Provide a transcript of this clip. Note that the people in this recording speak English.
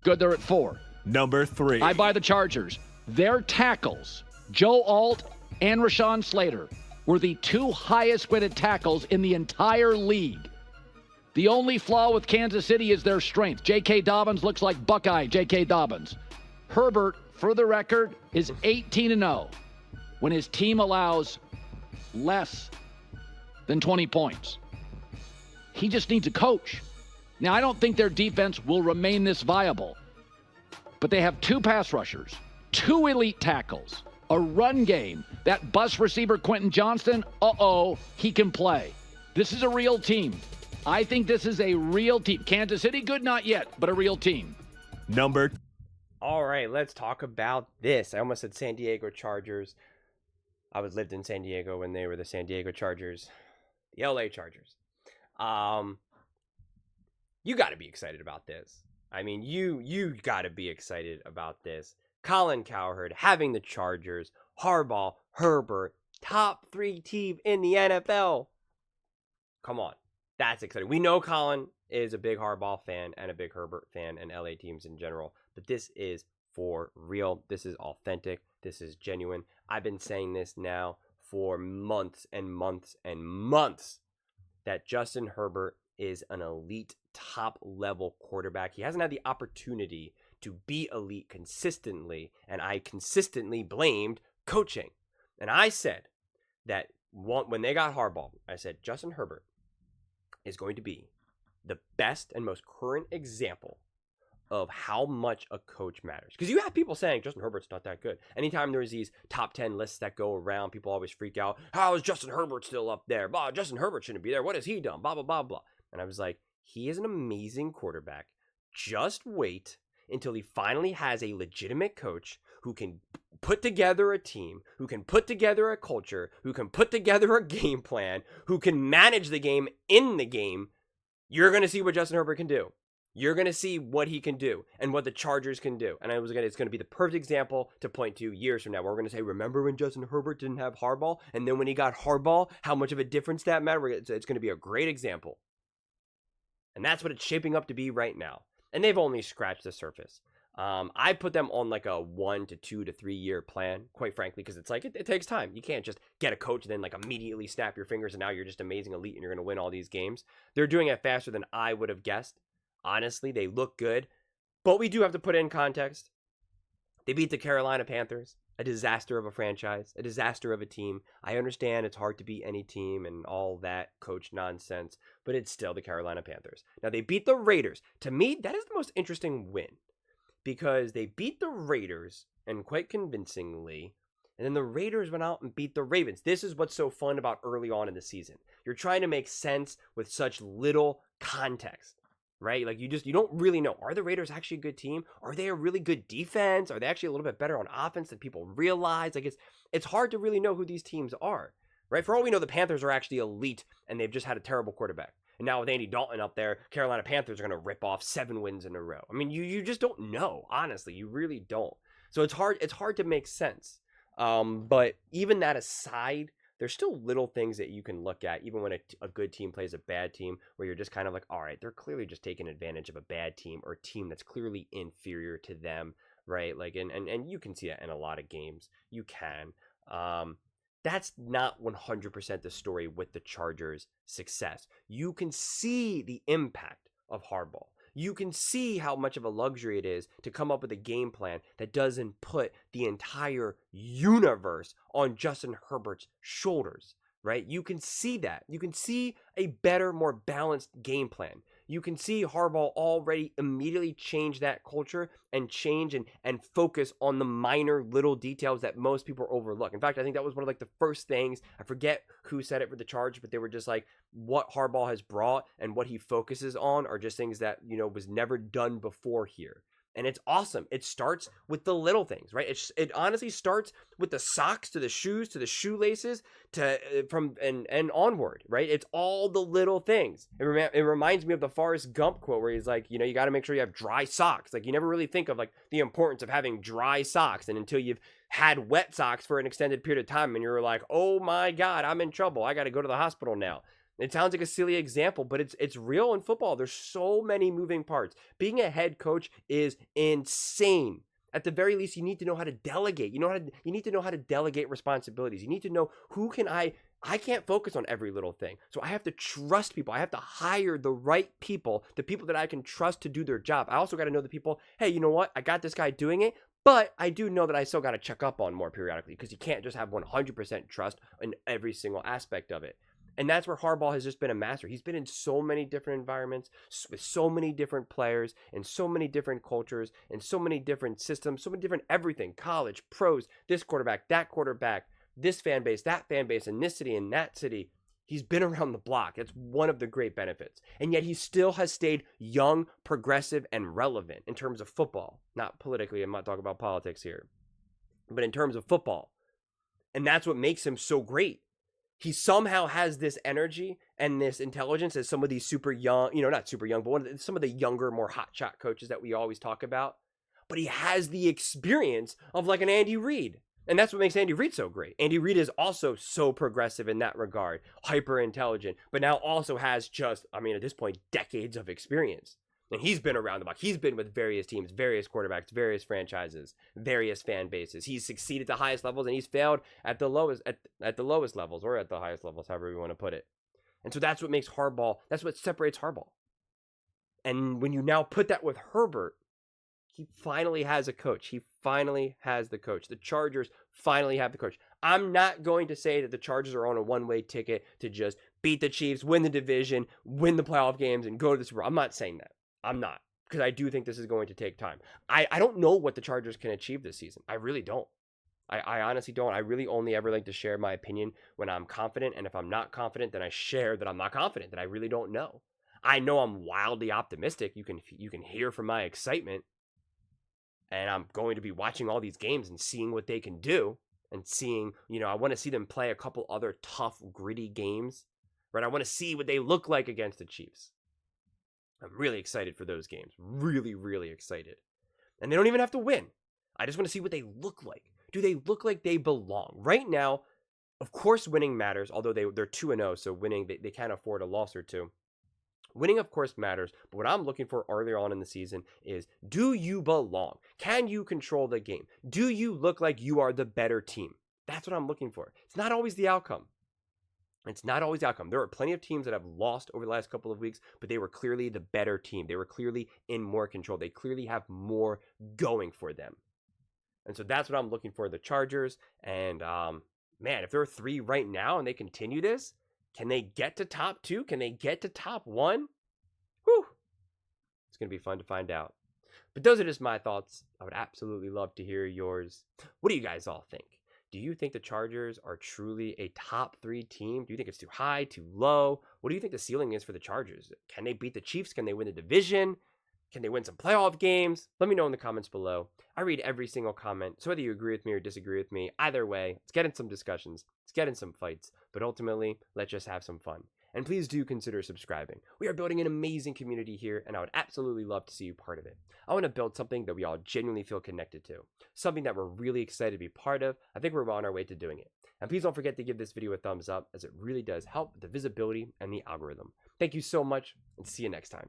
Good, they're at 4. Number 3. I buy the Chargers. Their tackles, Joe Alt and Rashawn Slater, were the 2 highest graded tackles in the entire league. The only flaw with Kansas City is their strength. J.K. Dobbins looks like Buckeye J.K. Dobbins. Herbert, for the record, is 18-0 when his team allows less than 20 points. He just needs a coach. Now, I don't think their defense will remain this viable, but they have 2 pass rushers, 2 elite tackles, a run game. That bus receiver, Quentin Johnston, he can play. This is a real team. I think this is a real team. Kansas City, good, not yet, but a real team. Number. All right, let's talk about this. I almost said San Diego Chargers. I lived in San Diego when they were the San Diego Chargers, the LA Chargers. You got to be excited about this. I mean, you got to be excited about this. Colin Cowherd having the Chargers, Harbaugh, Herbert, top 3 team in the NFL. Come on. That's exciting. We know Colin is a big Harbaugh fan and a big Herbert fan and LA teams in general, but this is for real. This is authentic. This is genuine. I've been saying this now for months and months and months that Justin Herbert is an elite top level quarterback. He hasn't had the opportunity to be elite consistently, and I consistently blamed coaching. And I said that when they got Harbaugh, I said Justin Herbert is going to be the best and most current example of how much a coach matters. Because you have people saying Justin Herbert's not that good. Anytime there's these top 10 lists that go around, people always freak out. How is Justin Herbert still up there? Blah, Justin Herbert shouldn't be there. What has he done? Blah, blah, blah, blah. And I was like, he is an amazing quarterback. Just wait until he finally has a legitimate coach who can put together a team, who can put together a culture, who can put together a game plan, who can manage the game in the game. You're going to see what Justin Herbert can do. You're going to see what he can do and what the Chargers can do. And it's going to be the perfect example to point to years from now. We're going to say, remember when Justin Herbert didn't have Harbaugh? And then when he got Harbaugh, how much of a difference that made? It's going to be a great example. And that's what it's shaping up to be right now. And they've only scratched the surface. I put them on like a 1 to 2 to 3 year plan, quite frankly, because it's like it takes time. You can't just get a coach and then like immediately snap your fingers and now you're just amazing elite and you're going to win all these games. They're doing it faster than I would have guessed. Honestly, they look good, but we do have to put in context. They beat the Carolina Panthers, a disaster of a franchise, a disaster of a team. I understand it's hard to beat any team and all that coach nonsense, but it's still the Carolina Panthers. Now, they beat the Raiders. To me, that is the most interesting win because they beat the Raiders, and quite convincingly, and then the Raiders went out and beat the Ravens. This is what's so fun about early on in the season. You're trying to make sense with such little context. Right? Like you don't really know. Are the Raiders actually a good team? Are they a really good defense? Are they actually a little bit better on offense than people realize? Like it's hard to really know who these teams are. Right? For all we know, the Panthers are actually elite and they've just had a terrible quarterback. And now with Andy Dalton up there, Carolina Panthers are going to rip off 7 wins in a row. I mean, you just don't know. Honestly, you really don't. So it's hard to make sense. But even that aside, there's still little things that you can look at, even when a good team plays a bad team, where you're just kind of like, all right, they're clearly just taking advantage of a bad team or a team that's clearly inferior to them, right? Like, and you can see that in a lot of games. You can. That's not 100% the story with the Chargers' success. You can see the impact of Harbaugh. You can see how much of a luxury it is to come up with a game plan that doesn't put the entire universe on Justin Herbert's shoulders, right? You can see that. You can see a better, more balanced game plan. You can see Harbaugh already immediately change that culture and change and focus on the minor little details that most people overlook. In fact, I think that was one of like the first things, I forget who said it for the Chargers, but they were just like, what Harbaugh has brought and what he focuses on are just things that, was never done before here. And it's awesome. It starts with the little things, right? It honestly starts with the socks to the shoes to the shoelaces and onward, right? It's all the little things. It reminds me of the Forrest Gump quote where he's like, you got to make sure you have dry socks. Like you never really think of like the importance of having dry socks, and until you've had wet socks for an extended period of time and you're like, oh my God, I'm in trouble. I got to go to the hospital now. It sounds like a silly example, but it's real in football. There's so many moving parts. Being a head coach is insane. At the very least, you need to know how to delegate. You need to know how to delegate responsibilities. You need to know who can I can't focus on every little thing. So I have to trust people. I have to hire the right people, the people that I can trust to do their job. I also got to know the people, hey, you know what? I got this guy doing it, but I do know that I still got to check up on more periodically, because you can't just have 100% trust in every single aspect of it. And that's where Harbaugh has just been a master. He's been in so many different environments with so many different players and so many different cultures and so many different systems, so many different everything, college, pros, this quarterback, this fan base, that fan base, in this city and that city. He's been around the block. It's one of the great benefits. And yet he still has stayed young, progressive, and relevant in terms of football. Not politically, I'm not talking about politics here, but in terms of football. And that's what makes him so great. He somehow has this energy and this intelligence as some of these super young, not super young, but some of the younger, more hotshot coaches that we always talk about. But he has the experience of like an Andy Reid. And that's what makes Andy Reid so great. Andy Reid is also so progressive in that regard, hyper intelligent, but now also has at this point, decades of experience. And he's been around the block. He's been with various teams, various quarterbacks, various franchises, various fan bases. He's succeeded at the highest levels, and he's failed at the lowest levels, or at the highest levels, however you want to put it. And so that's what makes Harbaugh, that's what separates Harbaugh. And when you now put that with Herbert, he finally has a coach. He finally has the coach. The Chargers finally have the coach. I'm not going to say that the Chargers are on a one-way ticket to just beat the Chiefs, win the division, win the playoff games, and go to the Super Bowl. I'm not saying that. I'm not, because I do think this is going to take time. I don't know what the Chargers can achieve this season. I really don't. I honestly don't. I really only ever like to share my opinion when I'm confident, and if I'm not confident, then I share that I'm not confident, that I really don't know. I know I'm wildly optimistic. You can hear from my excitement, and I'm going to be watching all these games and seeing what they can do, and seeing, I want to see them play a couple other tough, gritty games, right? I want to see what they look like against the Chiefs. I'm really excited for those games. Really, really excited. And they don't even have to win. I just want to see what they look like. Do they look like they belong? Right now, of course, winning matters, although they're 2-0, so winning, they can't afford a loss or two. Winning, of course, matters, but what I'm looking for earlier on in the season is, do you belong? Can you control the game? Do you look like you are the better team? That's what I'm looking for. It's not always the outcome. It's not always the outcome. There are plenty of teams that have lost over the last couple of weeks, but they were clearly the better team. They were clearly in more control. They clearly have more going for them. And so that's what I'm looking for, the Chargers. And man, if there are 3 right now and they continue this, can they get to top 2? Can they get to top 1? Whew. It's going to be fun to find out. But those are just my thoughts. I would absolutely love to hear yours. What do you guys all think? Do you think the Chargers are truly a top 3 team? Do you think it's too high, too low? What do you think the ceiling is for the Chargers? Can they beat the Chiefs? Can they win the division? Can they win some playoff games? Let me know in the comments below. I read every single comment, so whether you agree with me or disagree with me, either way, let's get in some discussions, let's get in some fights, but ultimately, let's just have some fun. And please do consider subscribing. We are building an amazing community here, and I would absolutely love to see you part of it. I want to build something that we all genuinely feel connected to, something that we're really excited to be part of. I think we're on our way to doing it. And please don't forget to give this video a thumbs up, as it really does help with the visibility and the algorithm. Thank you so much, and see you next time.